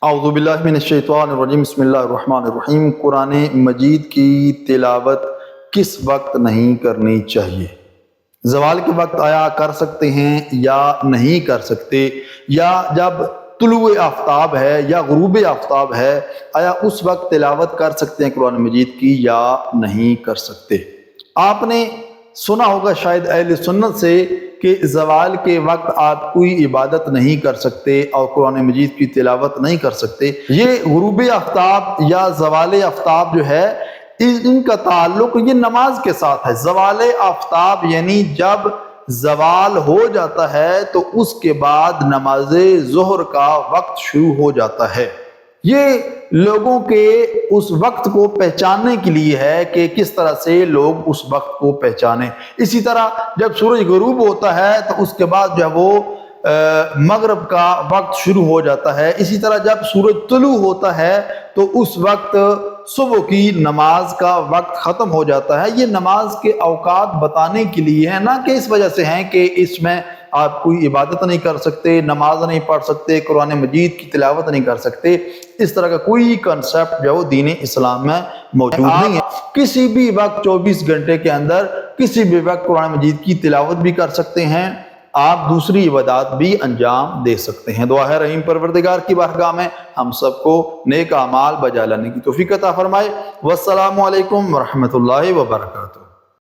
اعوذ باللہ من الشیطان الرجیم بسم اللہ الرحمن الرحیم۔ قرآن مجید کی تلاوت کس وقت نہیں کرنی چاہیے؟ زوال کے وقت آیا کر سکتے ہیں یا نہیں کر سکتے، یا جب طلوع آفتاب ہے یا غروب آفتاب ہے آیا اس وقت تلاوت کر سکتے ہیں قرآن مجید کی یا نہیں کر سکتے؟ آپ نے سنا ہوگا شاید اہل سنت سے کہ زوال کے وقت آپ کوئی عبادت نہیں کر سکتے اور قرآن مجید کی تلاوت نہیں کر سکتے۔ یہ غروب آفتاب یا زوال آفتاب جو ہے ان کا تعلق یہ نماز کے ساتھ ہے۔ زوال آفتاب یعنی جب زوال ہو جاتا ہے تو اس کے بعد نماز ظہر کا وقت شروع ہو جاتا ہے۔ یہ لوگوں کے اس وقت کو پہچاننے کے لیے ہے کہ کس طرح سے لوگ اس وقت کو پہچانیں۔ اسی طرح جب سورج غروب ہوتا ہے تو اس کے بعد جو ہے وہ مغرب کا وقت شروع ہو جاتا ہے۔ اسی طرح جب سورج طلوع ہوتا ہے تو اس وقت صبح کی نماز کا وقت ختم ہو جاتا ہے۔ یہ نماز کے اوقات بتانے کے لیے ہے، نہ کہ اس وجہ سے ہیں کہ اس میں آپ کوئی عبادت نہیں کر سکتے، نماز نہیں پڑھ سکتے، قرآن مجید کی تلاوت نہیں کر سکتے۔ اس طرح کا کوئی کنسپٹ جو دین اسلام میں موجود نہیں ہے۔ کسی بھی وقت 24 گھنٹے کے اندر کسی بھی وقت قرآن مجید کی تلاوت بھی کر سکتے ہیں، آپ دوسری عبادات بھی انجام دے سکتے ہیں۔ دعا ہے رحیم پروردگار کی بارگاہ میں ہم سب کو نیک اعمال بجا لانے کی توفیق عطا فرمائے۔ والسلام علیکم ورحمۃ اللہ وبرکاتہ۔